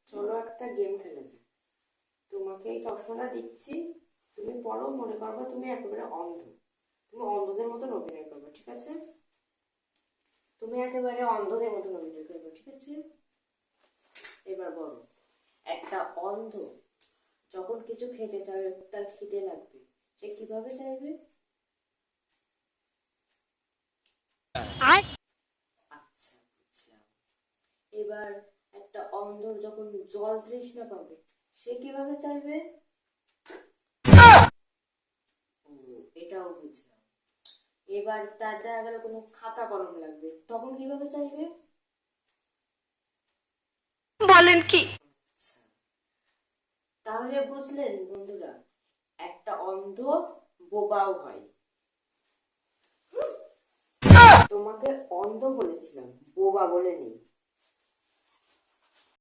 চলো একটা গেম খেলা যাক। তোমাকে এই চশমাটা দিচ্ছি, তুমি পড়ো, মনে করবা তুমি একেবারে অন্ধ। তুমি অন্ধদের মতন অভিনয় করবে, ঠিক আছে? তুমি একেবারে অন্ধদের মতন অভিনয় করবে, ঠিক আছে? এবার বলো, একটা অন্ধ যখন কিছু খেতে চাইবে, তার খিদে লাগবে, সে কিভাবে চাইবে? আচ্ছা, বুঝলাম। এবার একটা অন্ধ যখন জল তৃষ্ণা পাবে, সে কিভাবে চাইবে? ও, এটাও বুঝলাম। এবার তার দেখা গেল কোনো খাতা কলম লাগবে, তখন কিভাবে চাইবে? বলেন কি? আচ্ছা, তাহলে বুঝলেন বন্ধুরা, একটা অন্ধ বোবাও হয়। তোমাকে অন্ধ বলেছিলাম, বোবা বলে নেই।